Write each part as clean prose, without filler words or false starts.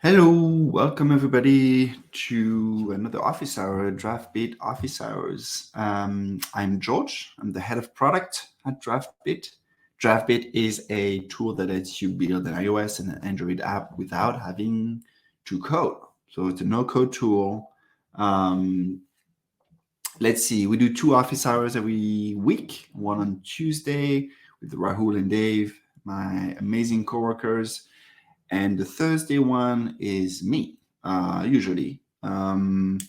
Hello, welcome everybody to another office hour, Draftbit office hours. I'm George. I'm the head of product at Draftbit. Draftbit is a tool that lets you build an iOS and an Android app without having to code. So it's a no-code tool. Let's see, we do 2 office hours every week, one on Tuesday with Rahul and Dave, my amazing coworkers. And the Thursday one is me, usually. Might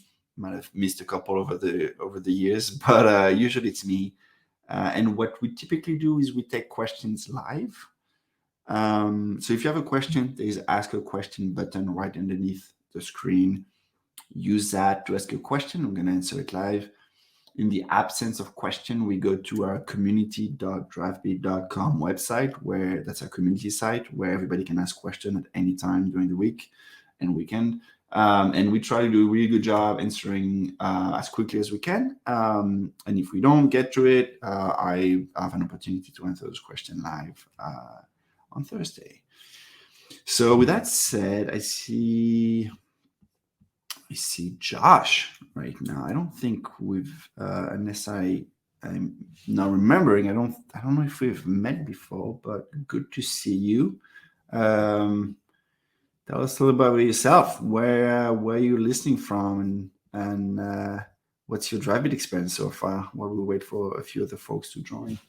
have missed a couple over the years, but usually it's me. And what we typically do is we take questions live. So if you have a question, there is Ask a Question button right underneath the screen. Use that to ask a question. I'm going to answer it live. In the absence of question, we go to our community.draftbit.com website, where that's our community site where everybody can ask questions at any time during the week and weekend. And we try to do a really good job answering as quickly as we can. And if we don't get to it, I have an opportunity to answer those questions live on Thursday. So with that said, I see Josh right now. I don't think we've, unless I'm now remembering. I don't know if we've met before, but good to see you. Tell us a little about yourself. Where are you listening from, and what's your Draftbit experience so far? While we wait for a few other folks to join.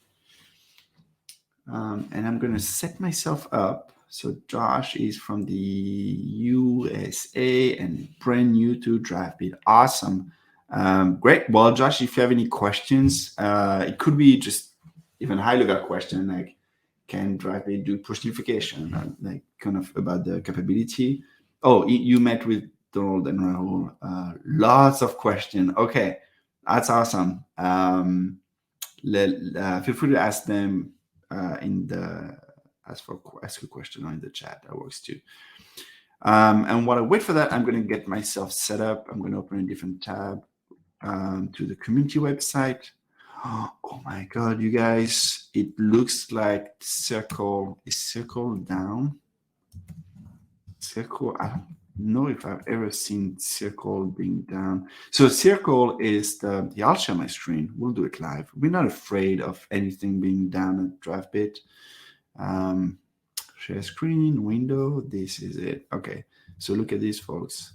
And I'm going to set myself up. So Josh is from the USA and brand new to Draftbit. Awesome. Great. Well, Josh, if you have any questions, it could be just even high-level question like, can Draftbit do push notification? Like kind of about the capability. Oh, you met with Donald and Rahul. Lots of questions. Okay, that's awesome. Feel free to ask them ask a question or in the chat. That works too. And while I wait for that, I'm going to get myself set up. I'm going to open a different tab to the community website. Oh my God, you guys! It looks like circle down. Circle. I don't know if I've ever seen circle being down. So circle is I'll share my screen. We'll do it live. We're not afraid of anything being down at Draftbit. Share screen, window, this is it. Okay, so look at this, folks.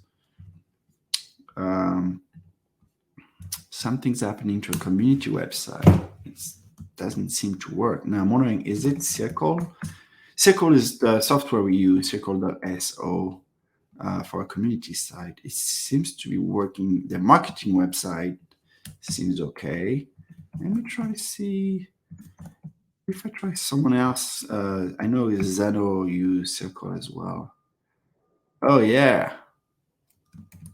Something's happening to a community website. It doesn't seem to work. Now I'm wondering, is it Circle? Circle is the software we use, circle.so, for a community site. It seems to be working. The marketing website seems okay. Let me try to see if I try someone else. I know Xano use Circle as well. Oh yeah,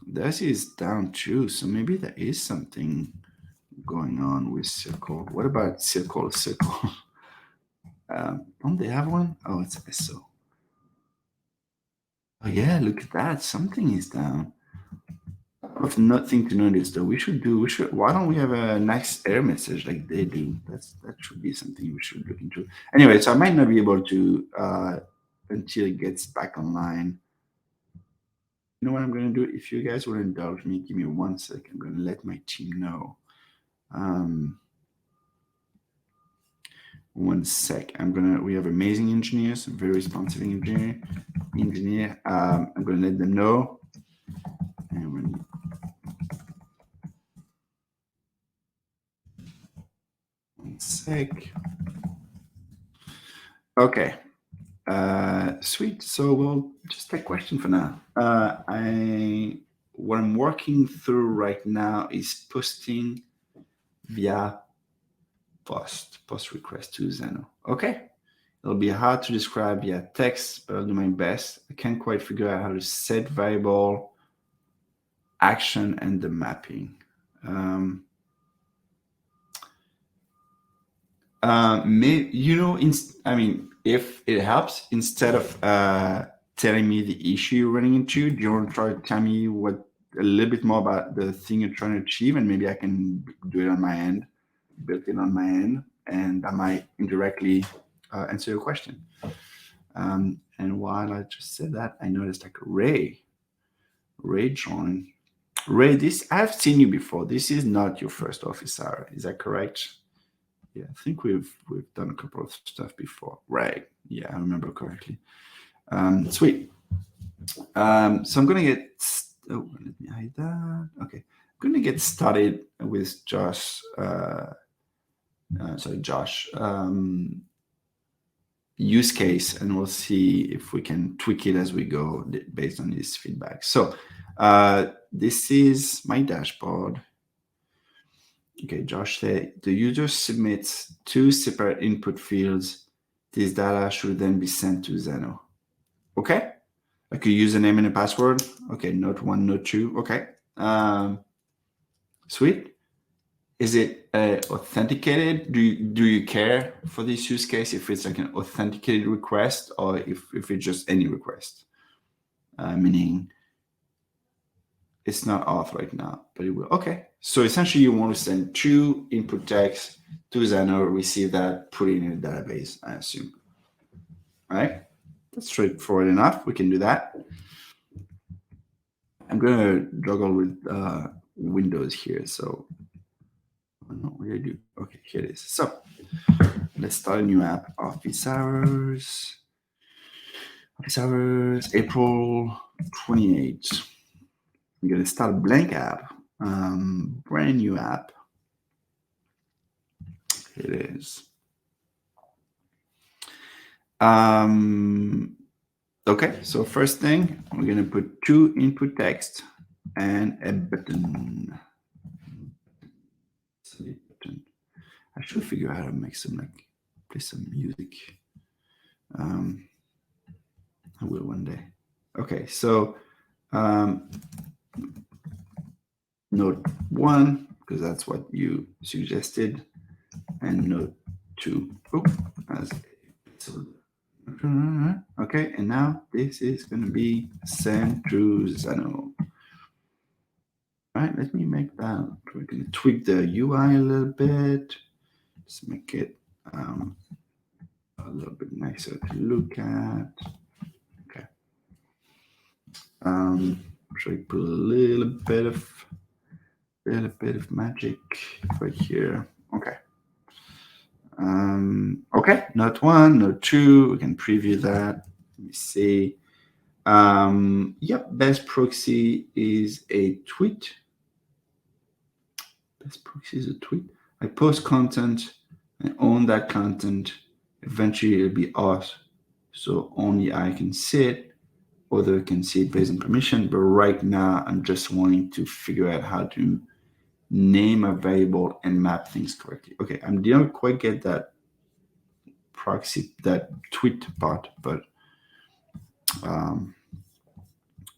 this is down too. So maybe there is something going on with Circle. What about Circle? Don't they have one? Oh, it's SO. Oh yeah, look at that. Something is down. Of nothing to notice though. Why don't we have a nice error message like they do? That should be something we should look into. Anyway, so I might not be able to until it gets back online. You know what I'm going to do? If you guys will indulge me, give me 1 second. I'm going to let my team know. 1 sec. We have amazing engineers, very responsive engineer. I'm going to let them know. And 1 sec. Okay. Sweet. So we'll just take a question for now. What I'm working through right now is posting via post request to Xano. Okay. It'll be hard to describe via text, but I'll do my best. I can't quite figure out how to set variable, action, and the mapping. If it helps, instead of telling me the issue you're running into, do you want to try to tell me a little bit more about the thing you're trying to achieve, and maybe I can do it on my end, build it on my end, and I might indirectly answer your question. And while I just said that, I noticed like Ray joined. Ray, this I've seen you before. This is not your first office hour. Is that correct? Yeah, I think we've done a couple of stuff before. Right. Yeah, I remember correctly. Sweet. So I'm gonna get. Oh, let me hide that. Okay, I'm gonna get started with Josh. Josh. Use case, and we'll see if we can tweak it as we go based on his feedback. So this is my dashboard. Okay, Josh said the user submits 2 separate input fields. This data should then be sent to Xano. Okay, like a username and a password. Okay, note 1, note 2. Okay, sweet. Is it authenticated? Do you care for this use case if it's like an authenticated request or if it's just any request? Meaning it's not auth right now, but it will. Okay. So essentially you want to send 2 input text to Xano, receive that, put it in a database, I assume. All right. That's straightforward enough. We can do that. I'm going to juggle with Windows here. So I don't know what I do. Okay, here it is. So let's start a new app. Office hours, April 28th. I'm going to start a blank app, brand new app. Here it is. Okay, so first thing, we're going to put 2 input text and a button. I should figure out how to make some, play some music. I will one day. Okay, so note 1, because that's what you suggested, and note 2. Okay, and now this is going to be sent to Xano. All right, let me make that. We're going to tweak the UI a little bit. Just make it a little bit nicer to look at. Okay. Try to put a little bit of magic right here. Okay. Okay, note 1, note 2. We can preview that. Let me see. Yep, best proxy is a tweet. Best proxy is a tweet. I post content, I own that content. Eventually it'll be us. So only I can see it, other can see it based on permission. But right now I'm just wanting to figure out how to name a variable and map things correctly. Okay, I didn't quite get that proxy, that tweet part, but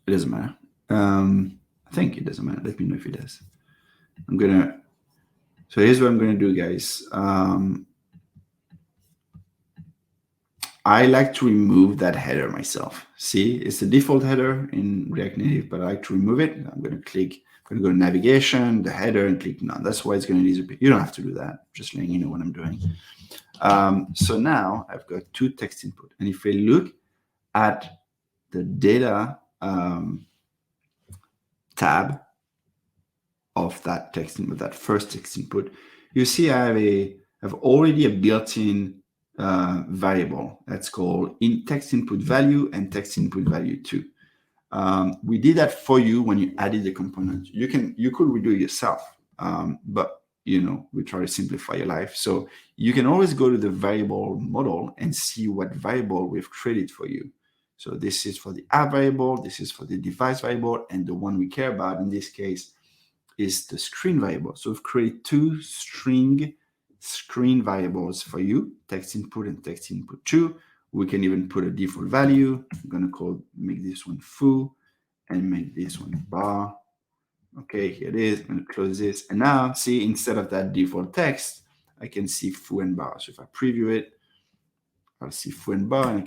it doesn't matter. I think it doesn't matter. Let me know if it does. So here's what I'm gonna do, guys. I like to remove that header myself. See, it's the default header in React Native, but I like to remove it. I'm gonna go to navigation, the header, and click none. That's why it's gonna disappear. You don't have to do that. Just letting you know what I'm doing. So now I've got 2 text input. And if I look at the data tab of that text input, that first text input, you see I have already a built-in variable that's called text input value and text input value 2. We did that for you when you added the component. You could redo it yourself, but we try to simplify your life. So you can always go to the variable model and see what variable we've created for you. So this is for the app variable, this is for the device variable, and the one we care about in this case is the screen variable. So we've created 2 screen variables for you, text input and text input 2. We can even put a default value. I'm going to make this one foo and make this one bar. Okay, here it is. I'm going to close this. And now, see, instead of that default text, I can see foo and bar. So if I preview it, I'll see foo and bar, and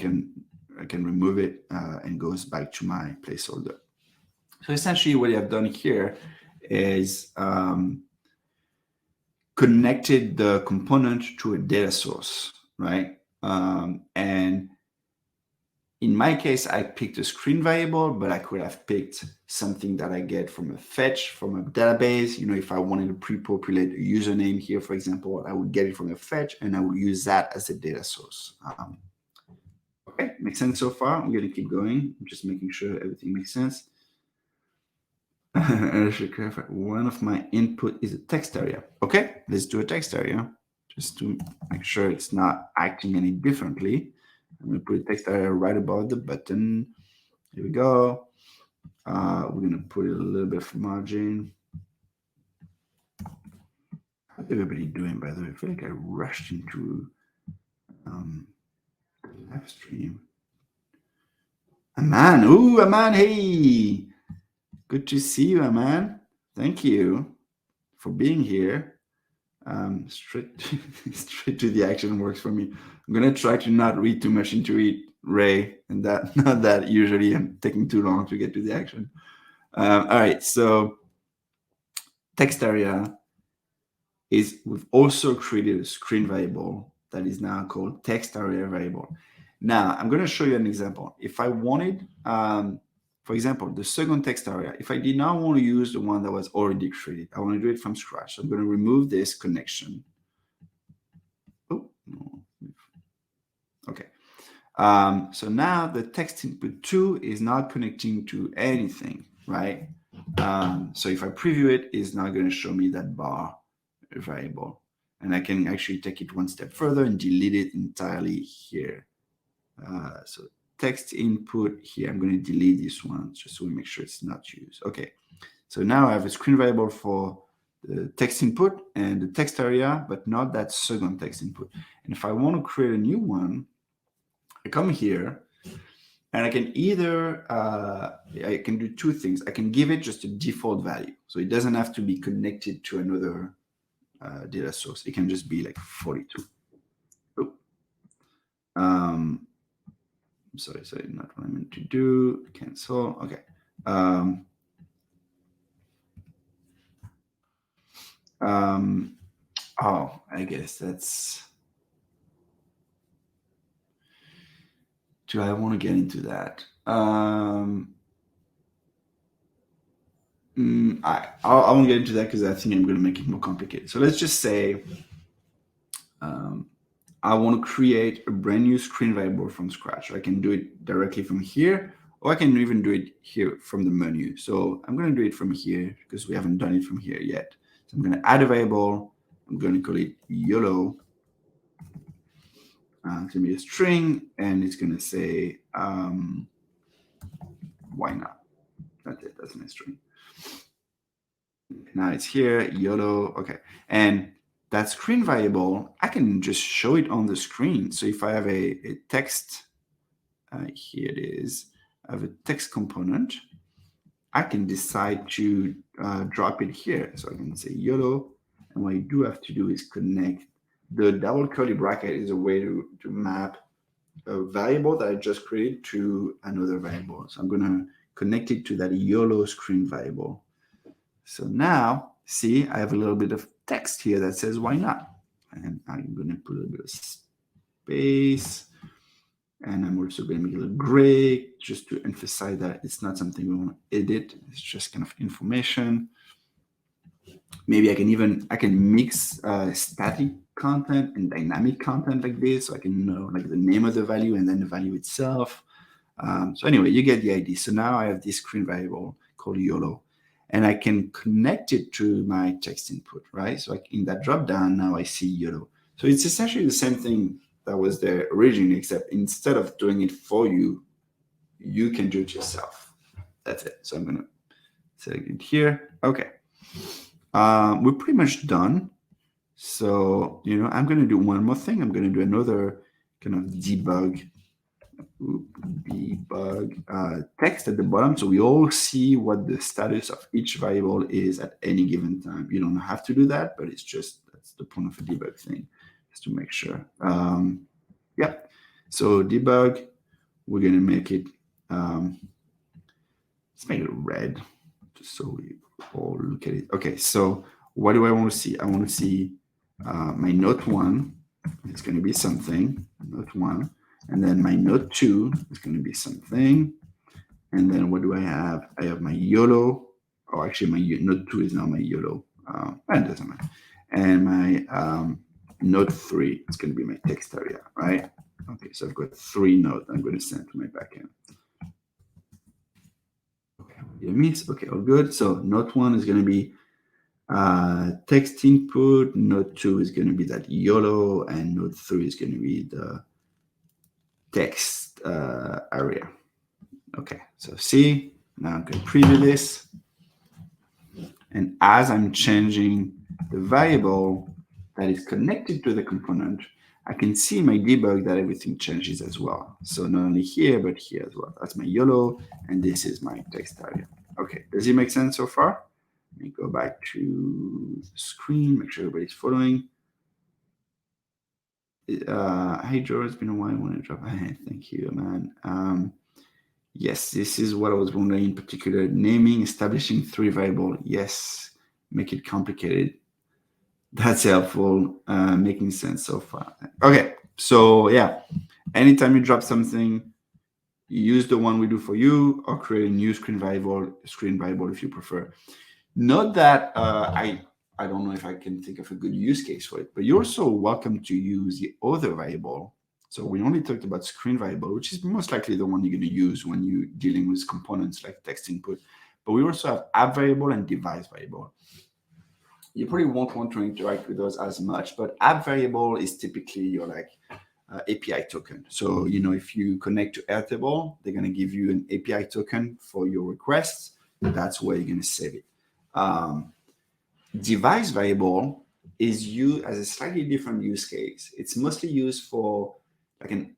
I can remove it and goes back to my placeholder. So essentially what I've done here is connected the component to a data source, right? And in my case, I picked a screen variable, but I could have picked something that I get from a fetch, from a database. If I wanted to pre-populate a username here, for example, I would get it from a fetch, and I would use that as a data source. Okay, makes sense so far? I'm going to keep going. I'm just making sure everything makes sense. I should clarify. One of my input is a text area. Okay, let's do a text area just to make sure it's not acting any differently. I'm going to put a text area right above the button. Here we go. We're going to put a little bit of margin. How's everybody doing, by the way? I feel like I rushed into the live stream. Aman. Ooh, Aman, hey. Good to see you, Aman. Thank you for being here. Straight to the action works for me. I'm going to try to not read too much into it, Ray, and that usually I'm taking too long to get to the action. All right, so text area is, we've also created a screen variable that is now called text area variable. Now, I'm going to show you an example. If I wanted, for example, the second text area, if I did not want to use the one that was already created, I want to do it from scratch. So I'm going to remove this connection. Oh, no. Okay. So now the text input 2 is not connecting to anything, right? So if I preview it, it's not going to show me that bar variable. And I can actually take it one step further and delete it entirely here. So text input here, I'm going to delete this one just so we make sure it's not used. Okay, so now I have a screen variable for the text input and the text area, but not that second text input. And if I want to create a new one, I come here and I can either, I can do two things. I can give it just a default value. So it doesn't have to be connected to another data source. It can just be like 42. Sorry, not what I meant to do. Cancel. Okay. Oh, I guess that's. Do I want to get into that? I won't get into that because I think I'm going to make it more complicated. So let's just say I want to create a brand new screen variable from scratch. I can do it directly from here, or I can even do it here from the menu. So I'm going to do it from here because we haven't done it from here yet. So I'm going to add a variable. I'm going to call it YOLO. It's going to be a string, and it's going to say, why not? That's it. That's my string. Now it's here, YOLO. Okay. And that screen variable, I can just show it on the screen. So if I have a text, here it is, I have a text component, I can decide to drop it here. So I can say YOLO, and what you do have to do is connect. The double curly bracket is a way to map a variable that I just created to another variable. So I'm going to connect it to that YOLO screen variable. So now, see, I have a little bit of text here that says, why not? And I'm going to put a little bit of space. And I'm also going to make it a little gray just to emphasize that it's not something we want to edit. It's just kind of information. Maybe I can mix static content and dynamic content like this. So I can know like the name of the value and then the value itself. So anyway, you get the idea. So now I have this screen variable called YOLO. And I can connect it to my text input, right? So in that dropdown, now I see YOLO. So it's essentially the same thing that was there originally, except instead of doing it for you, you can do it yourself. That's it. So I'm going to select it here. Okay. We're pretty much done. So, I'm going to do one more thing. I'm going to do another kind of debug text at the bottom, so we all see what the status of each variable is at any given time. You don't have to do that, but that's the point of a debug thing, just to make sure. Yeah. So debug, we're gonna make it. Let's make it red, just so we all look at it. Okay. So what do I want to see? I want to see my note 1. It's going to be something note 1. And then my node 2 is going to be something. And then what do I have? I have my YOLO. Oh, actually, my node 2 is now my YOLO. It doesn't matter. And my node 3 is going to be my text area, right? Okay, so I've got 3 nodes I'm going to send to my backend. Okay, did I miss? Okay, all good. So node 1 is going to be text input. Node 2 is going to be that YOLO, and node 3 is going to be the text area. Okay, so see, now I'm going to preview this. And as I'm changing the variable that is connected to the component, I can see in my debug that everything changes as well. So not only here, but here as well. That's my YOLO, and this is my text area. Okay, does it make sense so far? Let me go back to the screen, make sure everybody's following. Hey, Joe, it's been a while. I want to drop a hand. Thank you, man. Yes, this is what I was wondering in particular. Naming, establishing 3 variables. Yes, make it complicated. That's helpful. Making sense so far. Okay, so yeah, anytime you drop something, use the one we do for you, or create a new screen variable if you prefer. Note that I don't know if I can think of a good use case for it, but you're also welcome to use the other variable. So we only talked about screen variable, which is most likely the one you're going to use when you're dealing with components like text input. But we also have app variable and device variable. You probably won't want to interact with those as much, but app variable is typically your API token. So, if you connect to Airtable, they're going to give you an API token for your requests. That's where you're going to save it. Device variable is used as a slightly different use case. It's mostly used for like an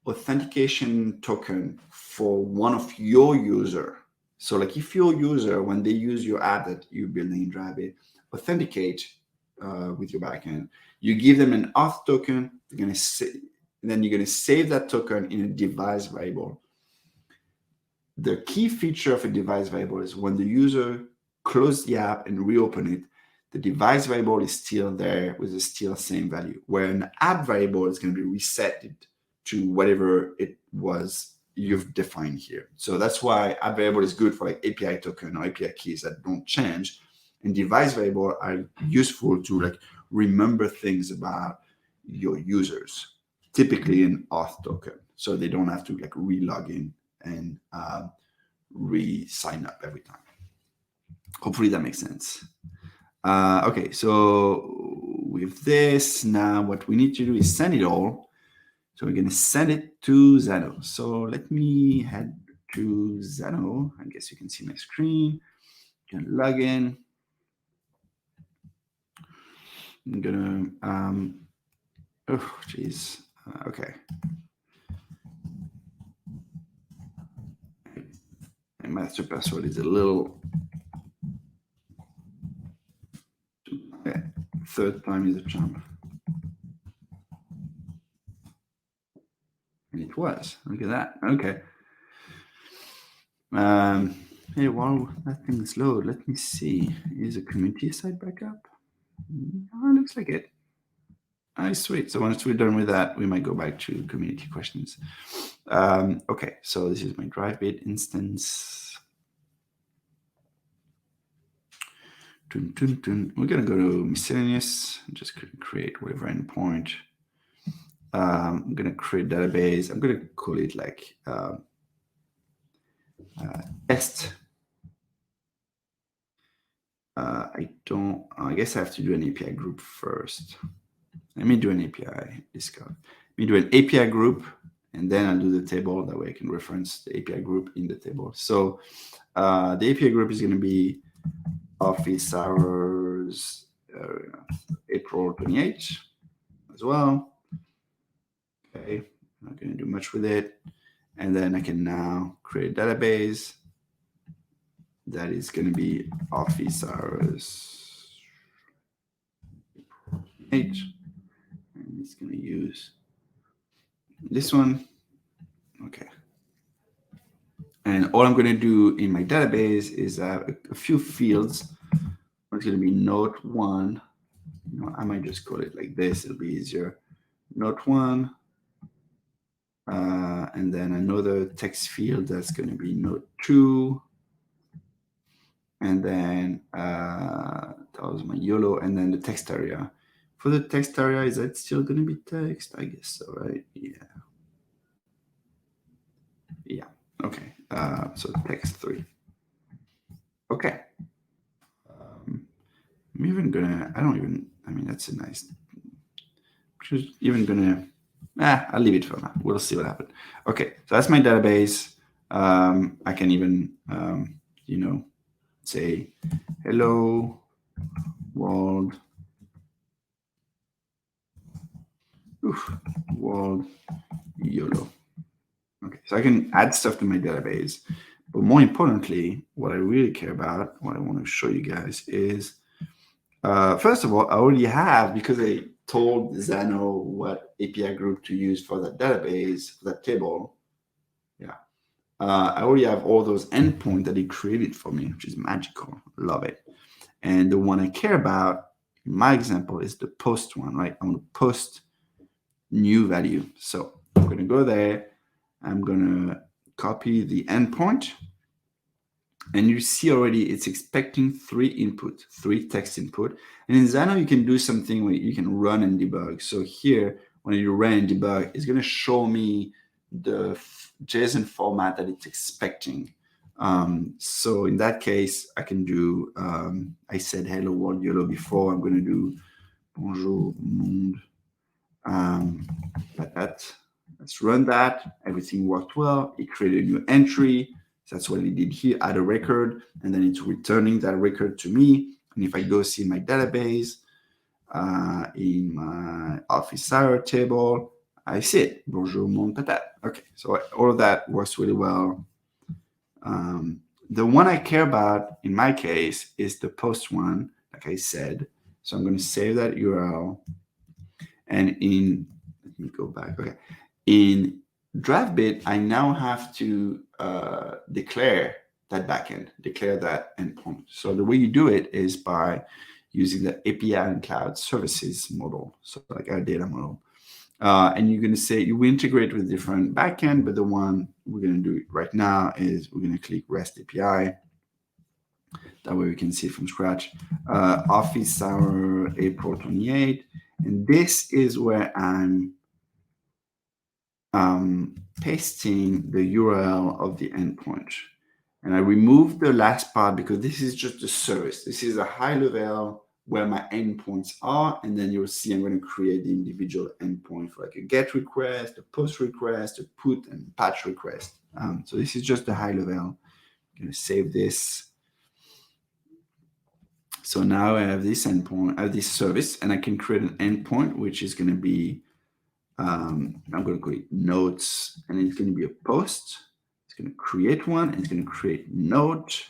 authentication token for one of your user. So like if your user, when they use your app that you're building in Draftbit, authenticate with your backend, you give them an auth token, then you're going to save that token in a device variable. The key feature of a device variable is when the user close the app and reopen it, the device variable is still there with the still same value, where an app variable is going to be reset to whatever it was you've defined here. So that's why app variable is good for like API token or API keys that don't change. And device variable are useful to like remember things about your users, typically an auth token. So they don't have to like re-log in and re-sign up every time. Hopefully that makes sense. Okay, so with this, now what we need to do is send it all. So we're going to send it to Xano. So let me head to Xano. I guess you can see my screen. You can log in. I'm going to, oh, geez. Okay. My master password is a little, okay. Third time is a charm. And it was. Look at that. Okay. Hey, while that thing's load, let me see. Is the community site back up? Oh, looks like it. Sweet. So once we're done with that, we might go back to community questions. Okay, so this is my Draftbit instance. We're going to go to miscellaneous, just create whatever endpoint. I'm going to create database. I'm going to call it like test. I guess I have to do an API group first. Let me do an API discover. Let me do an API group, and then I'll do the table. That way I can reference the API group in the table. So the API group is going to be office hours April 28th as well. Okay, not going to do much with it. And then I can now create a database that is going to be office hours April 28th. And it's going to use this one. Okay. And all I'm going to do in my database is a few fields. It's going to be node 1. I might just call it like this. It'll be easier. Node 1. and then another text field that's going to be note 2. And then that was my YOLO, and then the text area. For the text area, is that still going to be text? I guess so, right? Yeah. Yeah. Okay. So text 3. Okay. I'm even gonna. I mean, that's a nice. Just even gonna. I'll leave it for now. We'll see what happens. Okay. So that's my database. I can even, say, hello world. World YOLO. Okay, so I can add stuff to my database, but more importantly, what I really care about, what I want to show you guys is, first of all, I already have, because I told Xano what API group to use for that database, for that table. Yeah, I already have all those endpoints that he created for me, which is magical. Love it. And the one I care about, in my example, is the post one, right? I want to post new value. So I'm going to go there. I'm going to copy the endpoint. And you see already it's expecting 3 text input. And in Xano, you can do something where you can run and debug. So here, when you run and debug, it's going to show me the JSON format that it's expecting. So in that case, I can do, I said hello world YOLO before. I'm going to do bonjour monde. Let's run that. Everything worked well. It created a new entry. That's what it did here, add a record, and then it's returning that record to me. And if I go see my database, in my office hour table, I see it. Bonjour, mon patate. Okay, so all of that works really well. The one I care about in my case is the post one, like I said. So I'm going to save that URL. And let me go back. Okay. In Draftbit, I now have to declare that backend, declare that endpoint. So the way you do it is by using the API and cloud services model, so like our data model. And you're going to say you integrate with different backend, but the one we're going to do right now is we're going to click REST API. That way we can see it from scratch. Office hour April 28. And this is where I'm pasting the URL of the endpoint. And I removed the last part because this is just a service. This is a high level where my endpoints are. And then you'll see I'm going to create the individual endpoint for like a GET request, a POST request, a PUT, and patch request. So this is just a high level. I'm going to save this. So now I have this endpoint, I have this service, and I can create an endpoint, which is going to be, I'm going to create notes, and it's going to be a post. It's going to create one, and it's going to create note.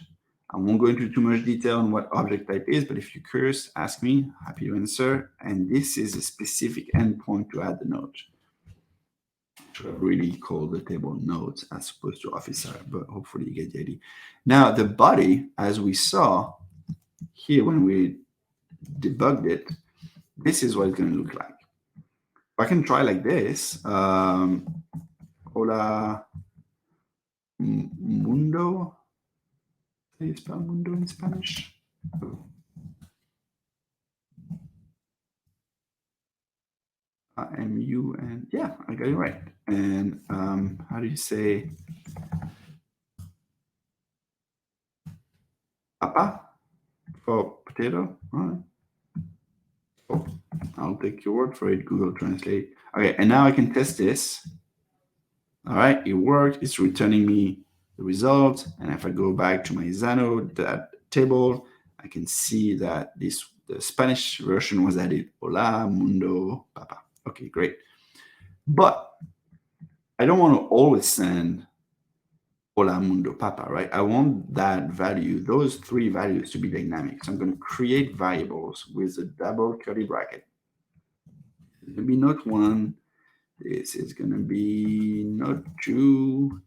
I won't go into too much detail on what object type is, but if you're curious, ask me, happy to answer. And this is a specific endpoint to add the note. Should have really called the table notes as opposed to officer, but hopefully you get the idea. Now the body, as we saw here when we debugged it, this is what it's going to look like. I can try like this. Hola mundo. How do you spell mundo in Spanish? M-U-N. Yeah, I got it right. And how do you say papa for potato? All right. Oh, I'll take your word for it. Google Translate. Okay, and now I can test this. All right, it worked. It's returning me the result. And if I go back to my Xano, that table, I can see that the Spanish version was added. Hola, mundo, papa. Okay, great. But I don't want to always send hola, mundo, papa, right? I want that value, those 3 values to be dynamic. So I'm going to create variables with a double curly bracket. It's going to be note 1. This is going to be note 2.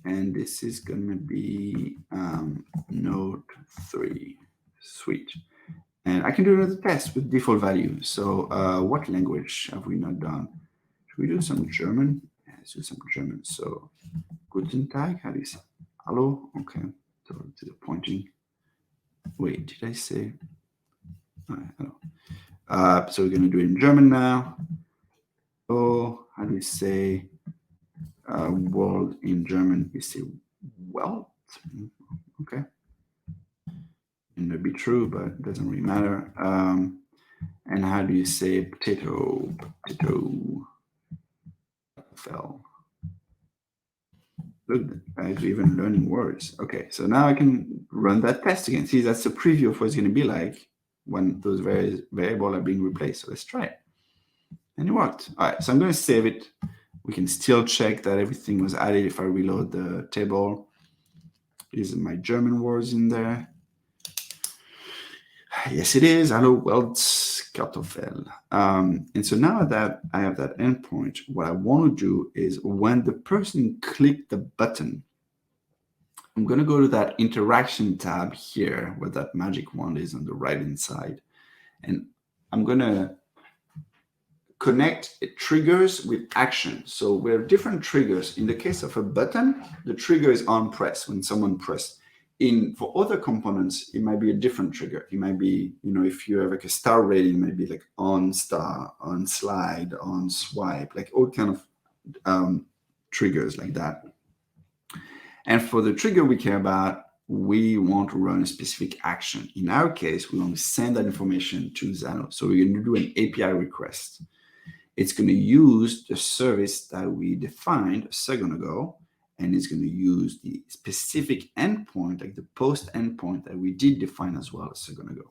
And this is going to be note 3. Sweet. And I can do another test with default value. So what language have we not done? we do some German? Yeah, let's do some German. So, Guten Tag, how do you say? Hallo? Okay, so disappointing. Wait, did I say? Hello. So we're going to do it in German now. Oh, how do you say world in German? You say Welt? Okay. It may be true, but it doesn't really matter. And how do you say potato? Potato. Fell. Look, I'm even learning words. Okay, so now I can run that test again. See, that's a preview of what it's going to be like when those variables are being replaced. So let's try it. And it worked. All right, so I'm going to save it. We can still check that everything was added if I reload the table. These are my German words in there. Yes, it is. Hallo, Welt, Kartoffel. And so now that I have that endpoint, what I want to do is when the person clicked the button, I'm going to go to that interaction tab here where that magic wand is on the right-hand side. And I'm going to connect triggers with action. So we have different triggers. In the case of a button, the trigger is on press when someone presses. For other components, it might be a different trigger. It might be, if you have like a star rating, it might be like on star, on slide, on swipe, like all kind of triggers like that. And for the trigger we care about, we want to run a specific action. In our case, we want to send that information to Xano. So we're going to do an API request. It's going to use the service that we defined a second ago, and it's going to use the specific endpoint, like the post endpoint that we did define as well a second ago.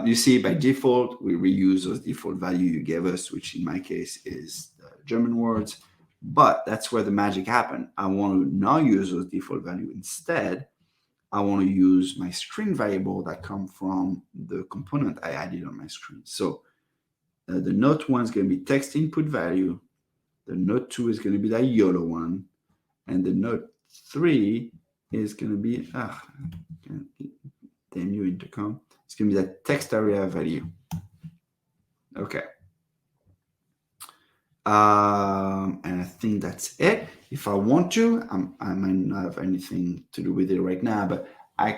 You see, by default, we reuse those default value you gave us, which in my case is German words. But that's where the magic happened. I want to now use those default value. Instead, I want to use my string variable that come from the component I added on my screen. So the note 1 is going to be text input value. The note 2 is going to be that YOLO one. And the note 3 is going to be, damn you, intercom. It's going to be that text area value. Okay. And I think that's it. If I want to, I might not have anything to do with it right now, but I'm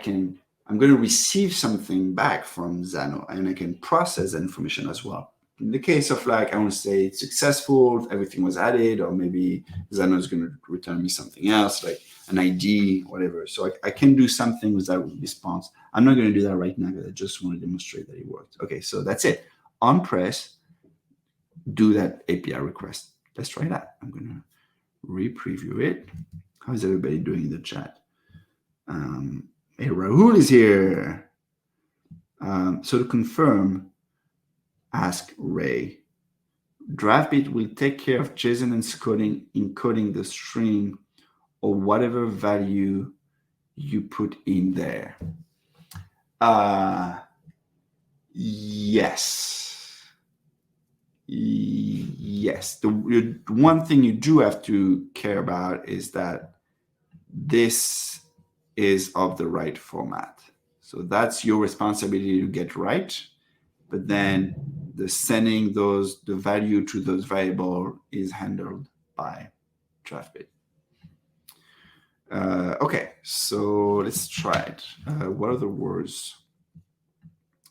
going to receive something back from Xano, and I can process that information as well. In the case of I want to say it's successful, everything was added, or maybe Xano is going to return me something else, like an ID, whatever. So I can do something with that response. I'm not going to do that right now because I just want to demonstrate that it worked. Okay, so that's it. On press, do that API request. Let's try that. I'm going to re-preview it. How is everybody doing in the chat? Hey, Rahul is here. So to confirm, ask Ray. Draftbit will take care of JSON encoding the string or whatever value you put in there. Yes. Yes. The one thing you do have to care about is that this is of the right format. So that's your responsibility to get right. But then the sending the value to those variable is handled by Draftbit. Okay, so let's try it. What are the words?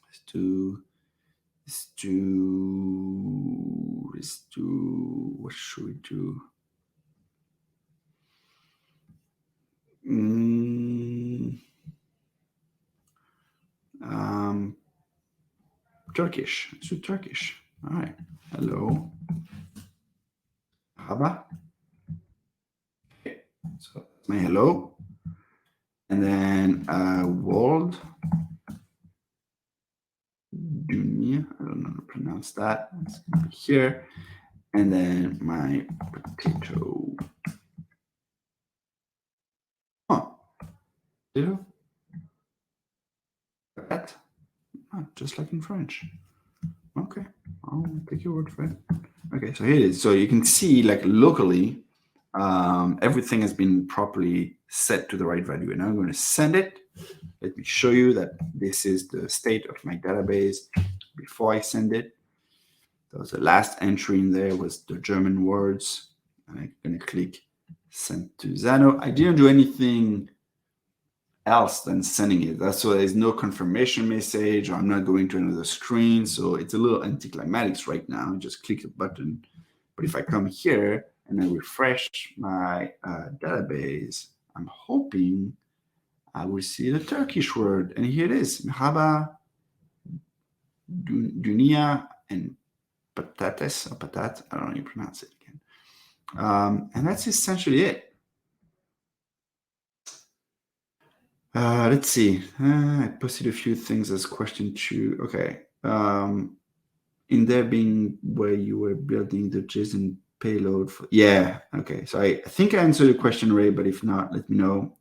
Let's do, what should we do? Turkish. Let's do Turkish. All right. Hello. Haba. Okay. So that's my hello. And then world. Dunia. I don't know how to pronounce that. It's going to be here. And then my potato. Oh. Potato. That. Just like in French. Okay, I'll take your word for it. Okay, so here it is. So you can see, locally, everything has been properly set to the right value. And now I'm going to send it. Let me show you that this is the state of my database before I send it. So the last entry in there was the German words. And I'm going to click send to Xano. I didn't do anything else than sending it. That's why there's no confirmation message, or I'm not going to another screen. So it's a little anticlimactic right now. Just click the button. But if I come here and I refresh my database, I'm hoping I will see the Turkish word. And here it is. Merhaba, dunia, and patates, or patat. I don't know how you pronounce it again. And that's essentially it. Let's see. I posted a few things as question 2. Okay. In there being where you were building the JSON payload for, yeah. Okay. So I think I answered the question, Ray, but if not, let me know.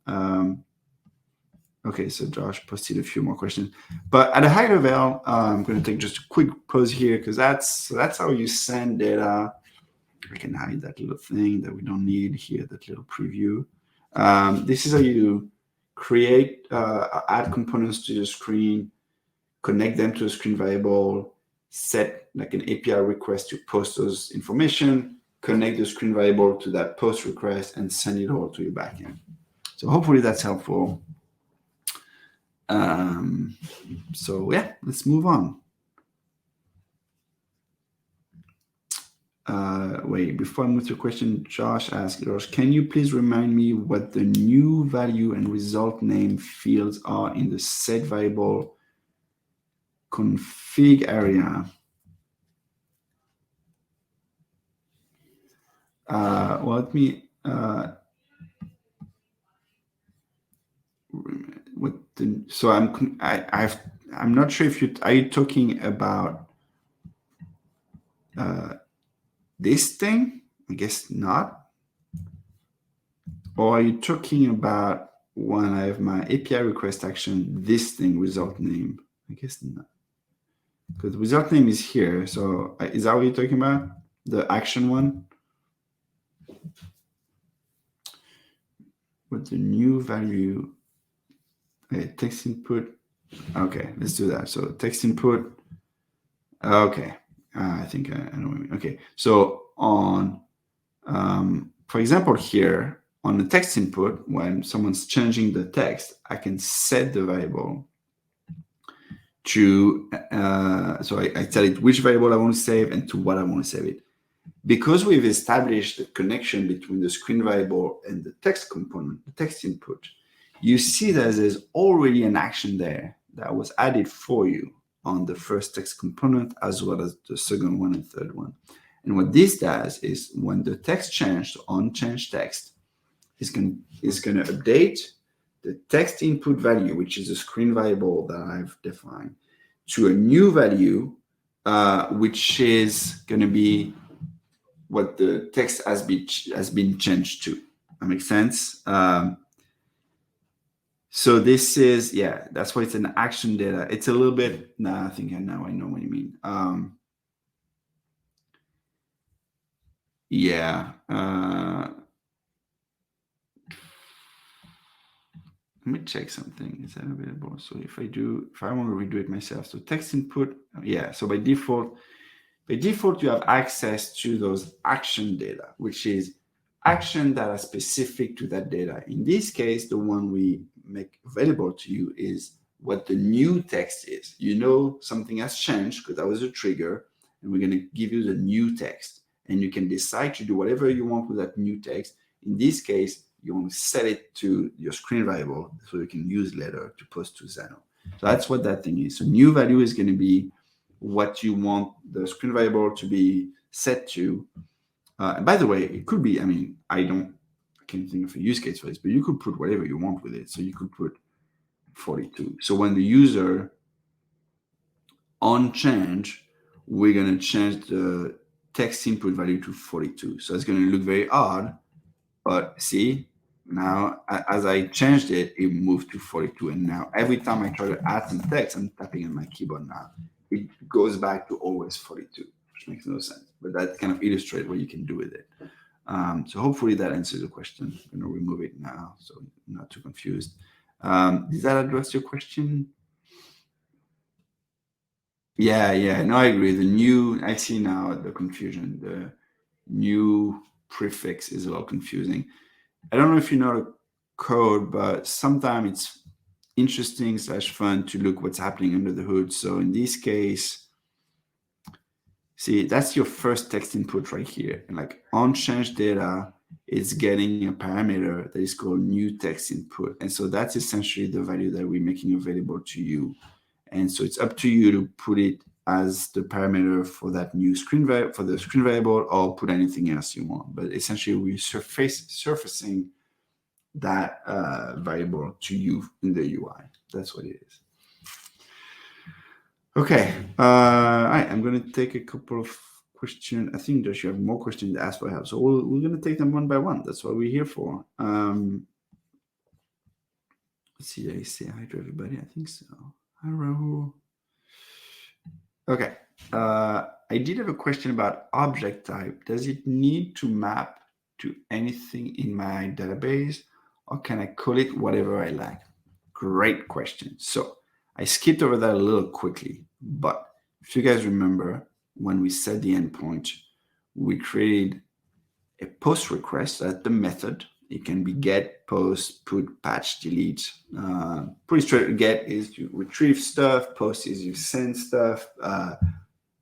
Okay. So Josh posted a few more questions, but at a high level, I'm going to take just a quick pause here because that's how you send data. I can hide that little thing that we don't need here, that little preview. This is how you create, add components to your screen, connect them to a screen variable, set like an API request to post those information, connect the screen variable to that post request, and send it all to your backend. So hopefully that's helpful. So yeah, let's move on. Wait, before I move to a question, Josh asked, can you please remind me what the new value and result name fields are in the set variable config area? Well, let me, so I'm not sure if are you talking about this thing? I guess not. Or are you talking about when I have my API request action, this thing result name? I guess not. Because the result name is here. So is that what you're talking about? The action one? With the new value, okay, text input. Okay, let's do that. So text input. Okay, I think I know what I mean. Okay, so on, for example, here on the text input, when someone's changing the text, I can set the variable to, so I tell it which variable I want to save and to what I want to save it. Because we've established the connection between the screen variable and the text component, the text input, you see that there's already an action there that was added for you on the first text component as well as the second one and third one. And what this does is when the text changed on change text, is going to update the text input value, which is a screen variable that I've defined, to a new value, which is going to be what the text has been changed to. That makes sense? So this is, yeah, that's why it's an action data. It's a little bit, I think now I know what you mean. Yeah. Let me check something. Is that available? So if I want to redo it myself, so text input, yeah. So by default, you have access to those action data, which is action that are specific to that data. In this case, the one we make available to you is what the new text is. You know something has changed because that was a trigger, and we're going to give you the new text. And you can decide to do whatever you want with that new text. In this case, you want to set it to your screen variable so you can use later to post to Xano. So that's what that thing is. So new value is going to be what you want the screen variable to be set to. And by the way, it could be, I mean, I can't think of a use case for this, but you could put whatever you want with it. So you could put 42. So when the user on change, we're going to change the text input value to 42. So it's going to look very odd, but see, now as I changed it, it moved to 42. And now every time I try to add some text, I'm tapping on my keyboard now, it goes back to always 42, which makes no sense. But that kind of illustrates what you can do with it. So hopefully that answers the question. I'm going to remove it now, so I'm not too confused. Does that address your question? Yeah, no, I agree. I see now the confusion. The new prefix is a little confusing. I don't know if you know the code, but sometimes it's interesting / fun to look what's happening under the hood. So in this case, see, that's your first text input right here. And like unchanged data is getting a parameter that is called new text input. And so that's essentially the value that we're making available to you. And so it's up to you to put it as the parameter for that new for the screen variable, or put anything else you want. But essentially, we're surfacing that variable to you in the UI. That's what it is. Okay. All right. I'm going to take a couple of questions. I think that you have more questions to ask for help. So we're going to take them one by one. That's what we're here for. Let's see. I say hi to everybody. I think so. Hi, Rahul. Okay. I did have a question about object type. Does it need to map to anything in my database, or can I call it whatever I like? Great question. So I skipped over that a little quickly, but if you guys remember, when we set the endpoint, we created a post request at the method. It can be get, post, put, patch, delete. Pretty straight. Get is you retrieve stuff. Post is you send stuff.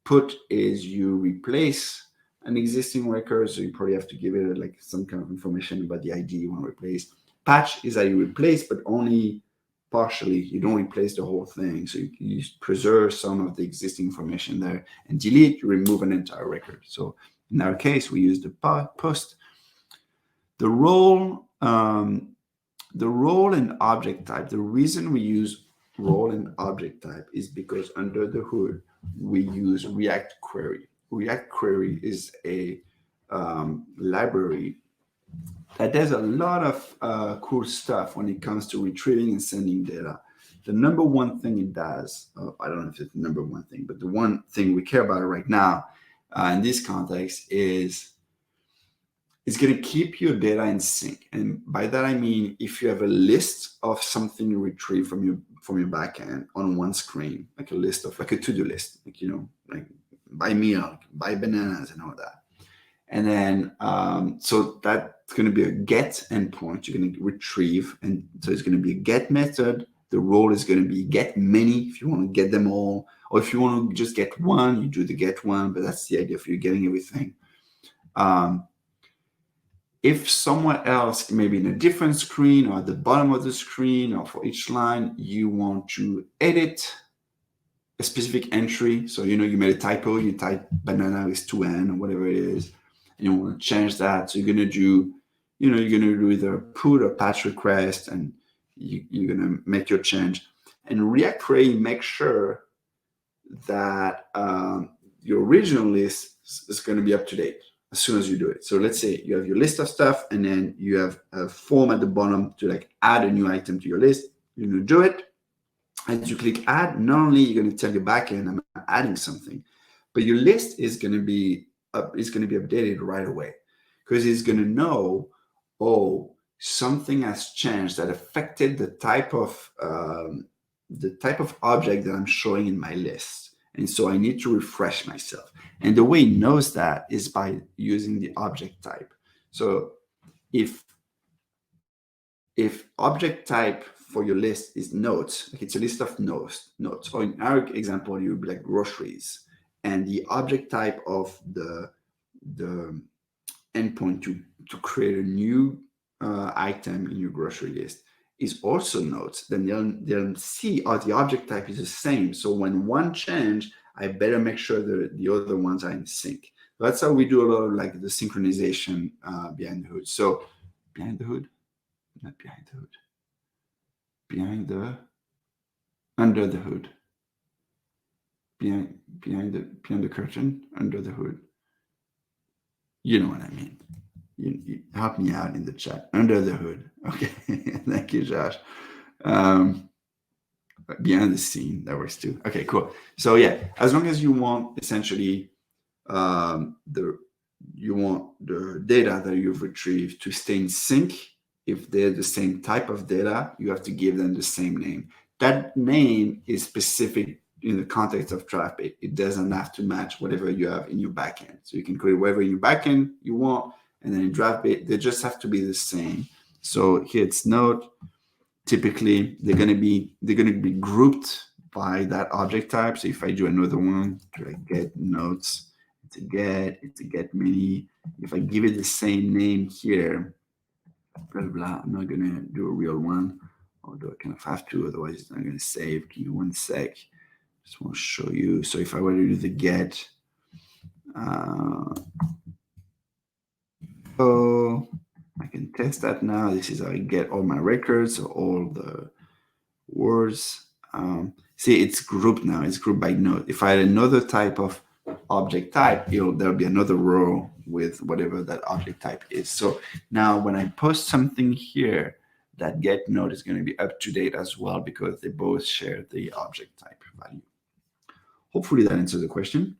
Put is you replace an existing record, so you probably have to give it like some kind of information about the ID you want to replace. Patch is that you replace, but only partially. You don't replace the whole thing, so you preserve some of the existing information there. And delete, you remove an entire record. So in our case, we use the post. The role and object type. The reason we use role and object type is because under the hood we use React Query. React Query is a library that does a lot of cool stuff when it comes to retrieving and sending data. The number one thing it does, I don't know if it's the number one thing, but the one thing we care about right now in this context is it's going to keep your data in sync. And by that, I mean, if you have a list of something you retrieve from your backend on one screen, like a list of like a to-do list, like, like buy milk, buy bananas and all that. And then, so that's going to be a get endpoint. You're going to retrieve. And so it's going to be a get method. The role is going to be get many if you want to get them all. Or if you want to just get one, you do the get one. But that's the idea for you getting everything. If somewhere else, maybe in a different screen or at the bottom of the screen or for each line, you want to edit a specific entry. So, you made a typo, you type banana with 2N or whatever it is, and you want to change that. So you're going to do, you're going to do either put or patch request, and you're going to make your change. And React Query makes sure that your original list is going to be up to date as soon as you do it. So let's say you have your list of stuff, and then you have a form at the bottom to like add a new item to your list. You're going to do it. As you click add, not only you're going to tell your backend I'm adding something, but your list is going to be updated right away, because it's going to know, oh, something has changed that affected the type of object that I'm showing in my list. And so I need to refresh myself. And the way it knows that is by using the object type. So if object type for your list is notes, like it's a list of notes, or in our example, you would be like groceries, and the object type of the endpoint to create a new item in your grocery list is also notes, then they'll see, the object type is the same. So when one change, I better make sure that the other ones are in sync. That's how we do a lot of like the synchronization behind the hood. So behind the hood, not behind the hood, under the hood, behind the curtain, under the hood. You know what I mean. You help me out in the chat. Under the hood. Okay. Thank you, Josh. Behind the scene, that works too. Okay, cool. So yeah, as long as you want essentially you want the data that you've retrieved to stay in sync. If they're the same type of data, you have to give them the same name. That name is specific in the context of Draftbit. It doesn't have to match whatever you have in your backend. So you can create whatever in your backend you want, and then in Draftbit, they just have to be the same. So here it's node. Typically, they're gonna be grouped by that object type. So if I do another one, like get notes, it's a get mini. If I give it the same name here, blah blah, I'm not gonna do a real one, although I kind of have to, otherwise it's not gonna save. Give me 1 sec. Just want to show you. So if I were to do the get, oh, I can test that now. This is how I get all my records, so all the words. See, it's grouped now. It's grouped by node. If I had another type of object type, there'll be another row with whatever that object type is. So now when I post something here, that get node is going to be up to date as well because they both share the object type value. Hopefully that answers the question.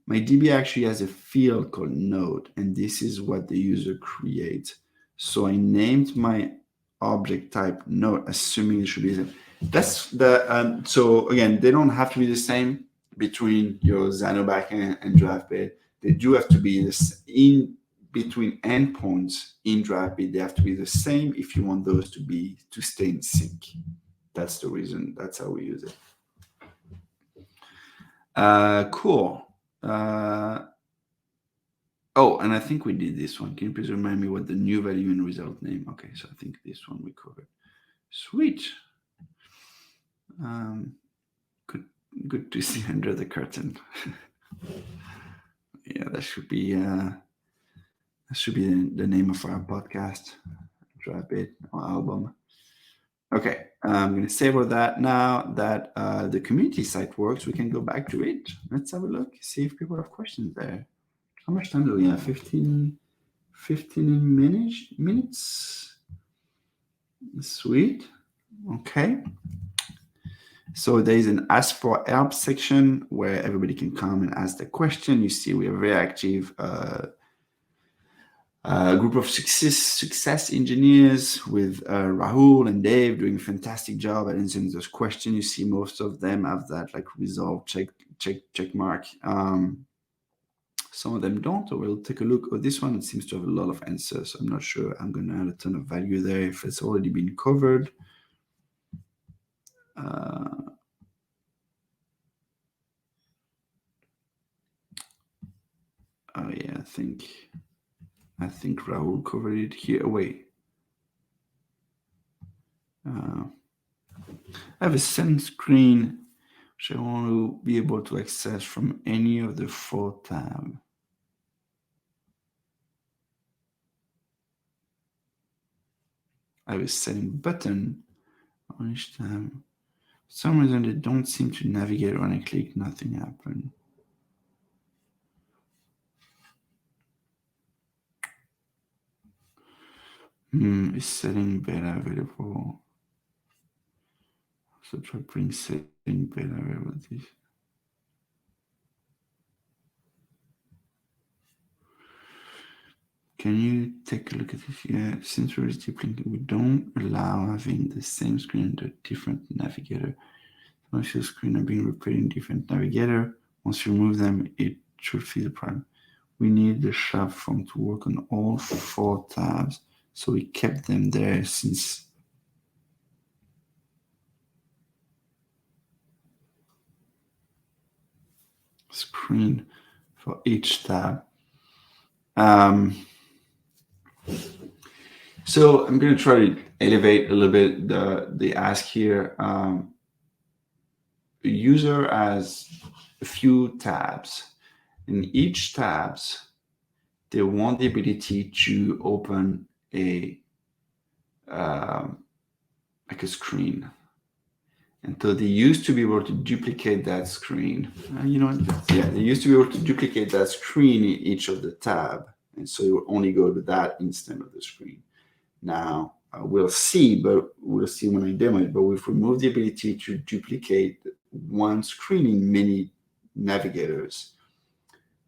My DB actually has a field called node, and this is what the user creates. So I named my object type node, assuming it should be the same. That's the so again, they don't have to be the same between your Xano backend and Draftbit. They do have to be this in between endpoints in Draftbit. They have to be the same if you want those to stay in sync. That's the reason. That's how we use it. Cool. Oh, and I think we did this one. Can you please remind me what the new value and result name? Okay, so I think this one we covered. Sweet. Good to see under the curtain. Yeah, that should be the name of our podcast, Draftbit or album. Okay, I'm going to save all that. Now that the community site works, we can go back to it. Let's have a look, see if people have questions there. How much time do we have? 15 minutes? Sweet. Okay. So there is an Ask for Help section where everybody can come and ask the question. You see we are very active. A group of success engineers with Rahul and Dave doing a fantastic job at answering those questions. You see most of them have that like resolve check mark. Some of them don't. So we'll take a look. Oh, this one, it seems to have a lot of answers. So I'm not sure I'm going to add a ton of value there if it's already been covered. Oh yeah, I think Rahul covered it here. Wait. I have a settings screen which I want to be able to access from any of the 4 tabs. I have a setting button on each tab. For some reason, they don't seem to navigate when I click, nothing happened. Is setting beta available? So try bring setting beta available. This. Can you take a look at this? Yeah, since we're deep linking, we don't allow having the same screen under different navigator. Once your screen are being repeating different navigator, once you remove them, it should fix the problem. We need the sharp font to work on all 4 tabs, so we kept them there since screen for each tab. So I'm going to try to elevate a little bit the ask here. The user has a few tabs. In each tabs, they want the ability to open a like a screen. And so they used to be able to duplicate that screen. They used to be able to duplicate that screen in each of the tab. And so you will only go to that instant of the screen. Now, we'll see when I demo it, but we've removed the ability to duplicate one screen in many navigators.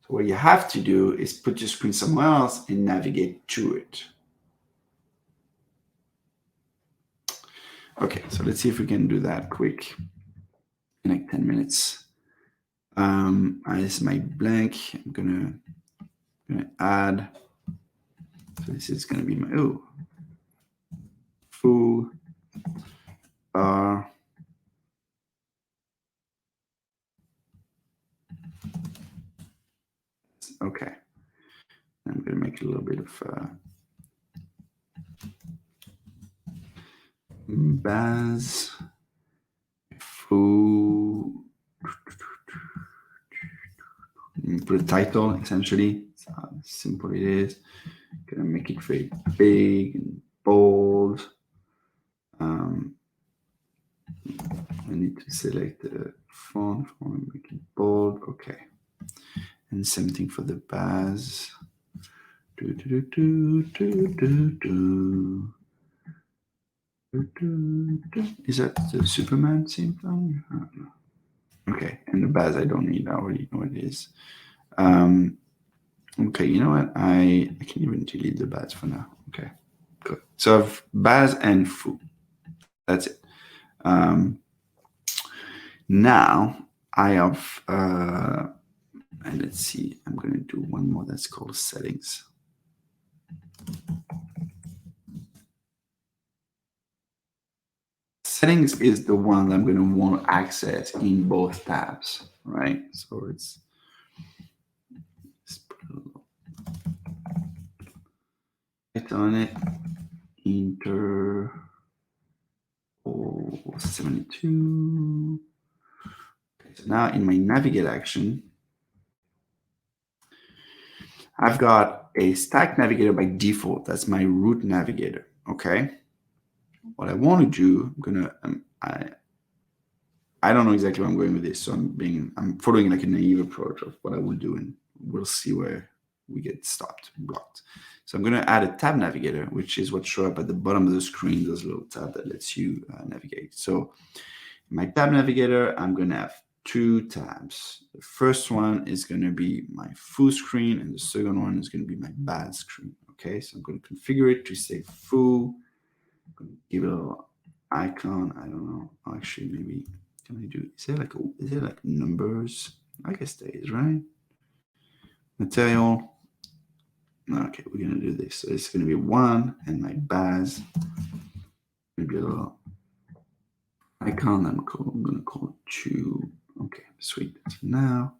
So what you have to do is put your screen somewhere else and navigate to it. Okay, so let's see if we can do that quick. in like 10 minutes. This is my blank. I'm gonna add. So this is gonna be my foo bar. Okay. I'm gonna make a little bit of Baz foo. Put a title essentially. That's how simple it is. Gonna make it very big and bold. I need to select the font. I want to make it bold. Okay. And same thing for the Baz. Is that the Superman theme song? I don't know. Okay, and the Baz I don't need. I already know what it is. Okay, you know what? I can even delete the Baz for now. Okay, good. So I've Baz and foo. That's it. Now I have, and let's see, I'm going to do one more that's called settings. Settings is the one that I'm going to want to access in both tabs, right? So let's put a little bit on it. Enter 72. Okay, so now in my navigate action, I've got a stack navigator by default. That's my root navigator. Okay. What I want to do, I'm gonna, I don't know exactly where I'm going with this, so I'm following like a naive approach of what I will do, and we'll see where we get stopped, blocked. So I'm going to add a tab navigator, which is what show up at the bottom of the screen, those little tab that lets you navigate. So in my tab navigator, I'm going to have two tabs. The first one is going to be my foo screen, and the second one is going to be my Baz screen. Okay, so I'm going to configure it to say foo. I'm going to give it a little icon. I don't know. Actually, maybe can I do? Is there like numbers? I guess there is, right? Material. Okay, we're gonna do this. So it's gonna be 1, and my Baz. Maybe a little icon. I'm gonna call it 2. Okay, sweet. So now,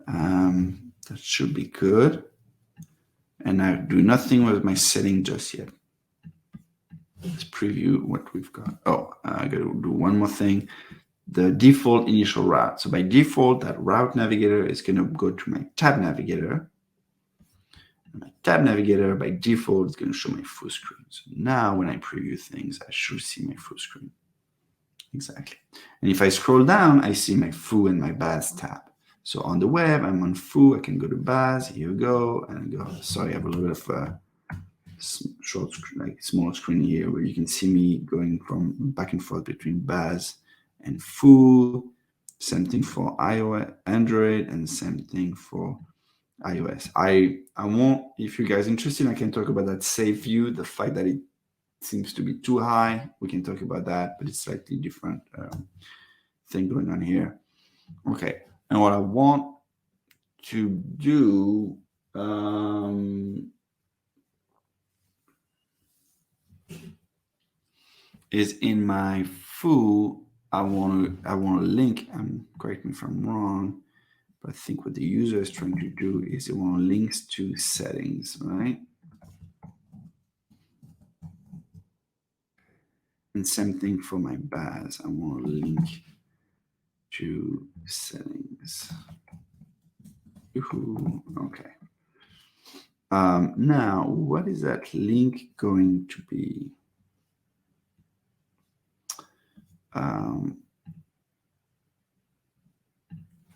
that should be good. And I do nothing with my setting just yet. Let's preview what we've got. Oh, I gotta do one more thing. The default initial route. So by default, that route navigator is going to go to my tab navigator. And my tab navigator by default is going to show my full screen. So now when I preview things, I should see my full screen. Exactly. And if I scroll down, I see my foo and my Baz tab. So on the web, I'm on foo. I can go to Baz. Here we go. And go. Sorry, I have a little bit of a short screen, like small screen here, where you can see me going from back and forth between Baz and foo. Same thing for iOS, Android, and same thing for iOS. I won't, if you guys are interested, I can talk about that save view, the fact that it seems to be too high. We can talk about that, but it's slightly different thing going on here. Okay, and what I want to do is in my foo, I want to link. Correct me if I'm wrong, but I think what the user is trying to do is they want links to settings, right? And same thing for my Baz. I want to link to settings. Okay. Now, what is that link going to be?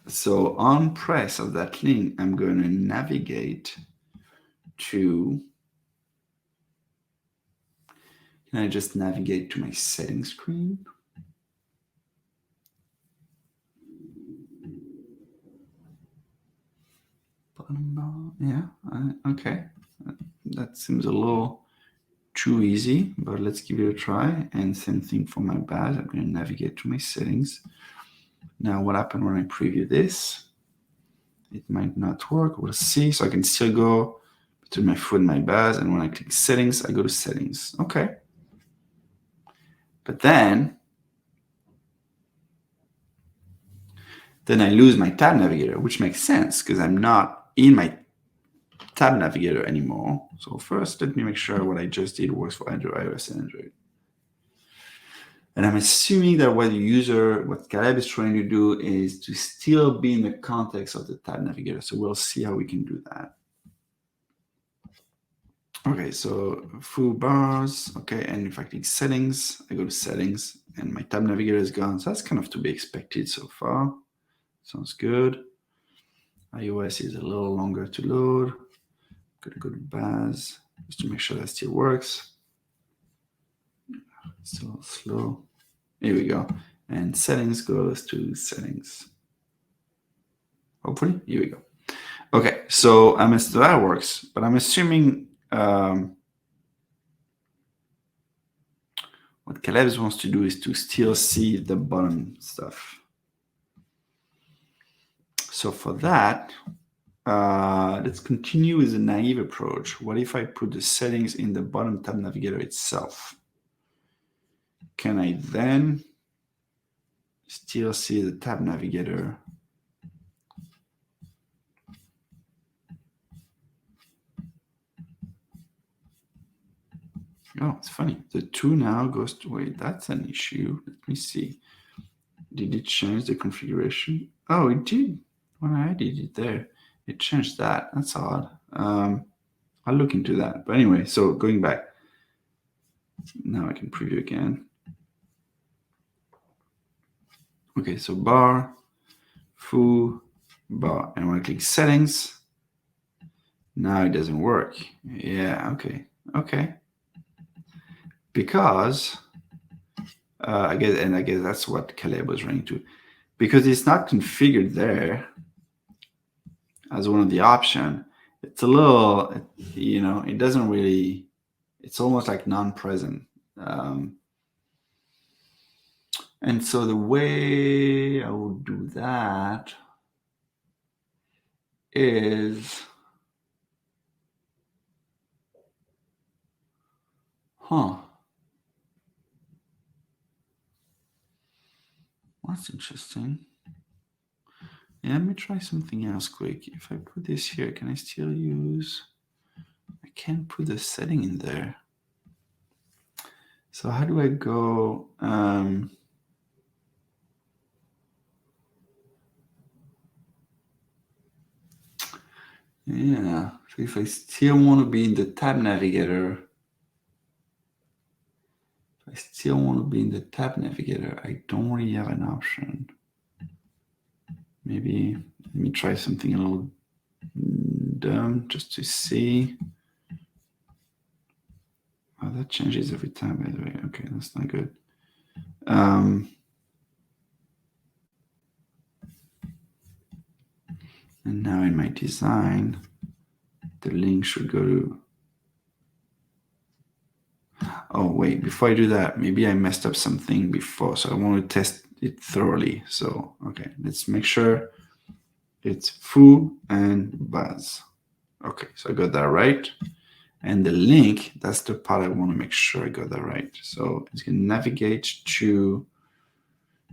So on press of that link, I'm going to navigate to, can I just navigate to my settings screen? Yeah, okay. That seems a little too easy, but let's give it a try. And same thing for my Baz. I'm going to navigate to my settings. Now, what happened when I preview this? It might not work. We'll see. So I can still go between my food and my bars. And when I click settings, I go to settings. Okay. But then I lose my tab navigator, which makes sense because I'm not in my tab navigator anymore. So first, let me make sure what I just did works for Android, iOS, and Android. And I'm assuming that what Caleb is trying to do is to still be in the context of the tab navigator. So we'll see how we can do that. Okay, so full bars. Okay, and if I click settings, I go to settings and my tab navigator is gone. So that's kind of to be expected so far. Sounds good. iOS is a little longer to load. I'm gonna go to bars just to make sure that still works. It's a little slow. Here we go. And settings goes to settings. Hopefully, here we go. Okay, so that works, but I'm assuming what Caleb wants to do is to still see the bottom stuff. So for that, let's continue with the naive approach. What if I put the settings in the bottom tab navigator itself? Can I then still see the tab navigator? Oh, it's funny. The 2 now goes to, wait, that's an issue. Let me see. Did it change the configuration? Oh, it did. When I did it there, it changed that. That's odd. I'll look into that. But anyway, so going back. Now I can preview again. Okay, so bar, foo, bar. And when I click settings, now it doesn't work. Yeah, okay. Okay. Because I guess that's what Caleb was running to. Because it's not configured there as one of the options, it's a little, it doesn't really, it's almost like non-present. And so the way I would do that is, that's interesting. Yeah, let me try something else quick. If I put this here, can I still use, I can't put the setting in there. So how do I go? Yeah, so if I still want to be in the tab navigator, I don't really have an option. Maybe let me try something a little dumb just to see. Oh, that changes every time, by the way. Okay, that's not good. And now in my design, the link should go to, oh wait, before I do that, maybe I messed up something before, so I want to test it thoroughly. So, okay, let's make sure it's foo and buzz. Okay, so I got that right. And the link, that's the part I want to make sure I got that right. So it's going to navigate to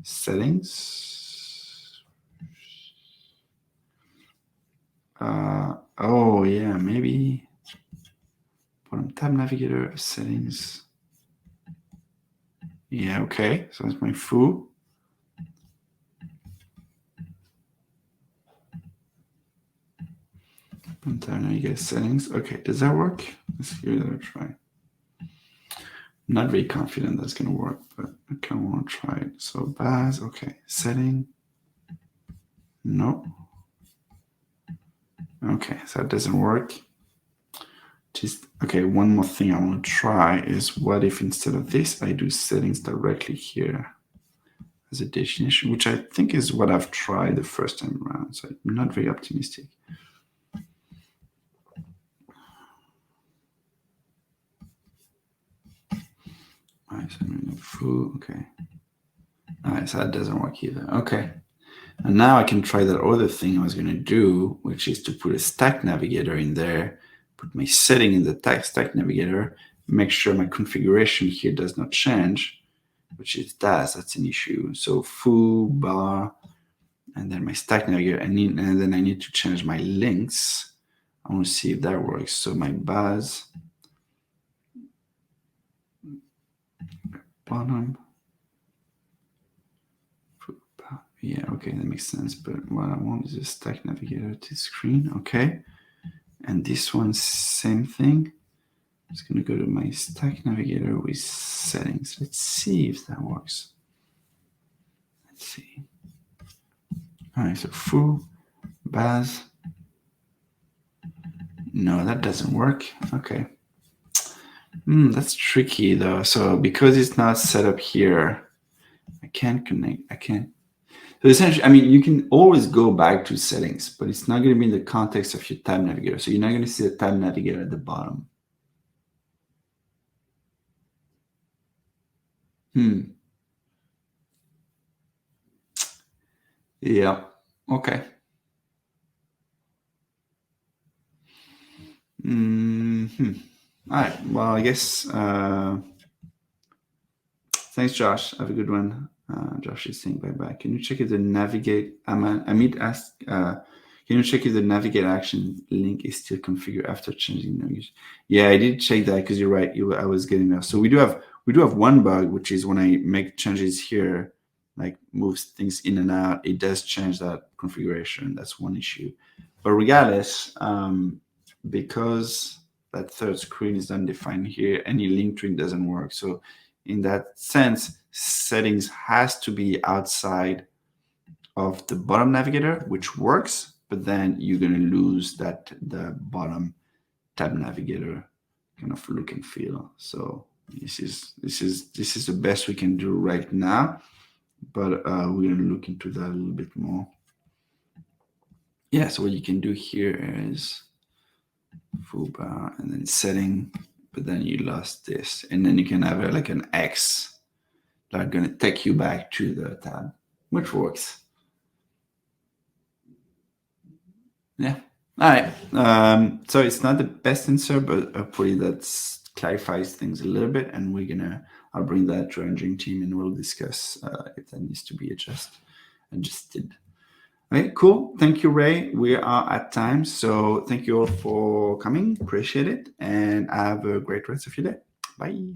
settings. Oh yeah, maybe bottom tab navigator settings. Yeah, okay. So it's my foo. Bottom tab navigator settings. Okay, does that work? Let's give it a try. I'm not very confident that's going to work, but I kind of want to try it. So baz, okay. Setting. No. Okay, so that doesn't work. Just, okay, one more thing I want to try is what if instead of this, I do settings directly here as a destination, which I think is what I've tried the first time around. So I'm not very optimistic. All right, so I'm going to full, okay. All right, so that doesn't work either. Okay. And now I can try that other thing I was going to do, which is to put a stack navigator in there, put my setting in the stack navigator, make sure my configuration here does not change, which it does. That's an issue. So foo bar, and then my stack navigator, and then I need to change my links. I want to see if that works. So my bars, bottom. Yeah, okay, that makes sense. But what I want is a stack navigator to screen. Okay. And this one, same thing. I'm just going to go to my stack navigator with settings. Let's see if that works. Let's see. All right, so foo, baz. No, that doesn't work. Okay. That's tricky though. So because it's not set up here, I can't connect. I can't. So essentially, I mean, you can always go back to settings, but it's not going to be in the context of your tab navigator. So you're not going to see the tab navigator at the bottom. Yeah. Okay. All right. Well, I guess. Thanks, Josh. Have a good one. Josh is saying bye-bye. Can you check if the navigate? Amit asked, can you check if the navigate action link is still configured after changing the use? Yeah, I did check that because you're right. I was getting there. So we do have one bug, which is when I make changes here, like moves things in and out, it does change that configuration. That's one issue. But regardless, because that third screen is undefined here, any link to it doesn't work. So in that sense, settings has to be outside of the bottom navigator, which works, but then you're going to lose the bottom tab navigator kind of look and feel. So this is the best we can do right now, but we're going to look into that a little bit more. Yeah, so what you can do here is full bar and then setting, but then you lost this, and then you can have like an X that are going to take you back to the tab, which works. Yeah. All right. So it's not the best answer, but hopefully that clarifies things a little bit, and I'll bring that to our engineering team and we'll discuss if that needs to be adjusted. Okay, cool. Thank you, Ray. We are at time. So thank you all for coming. Appreciate it. And have a great rest of your day. Bye.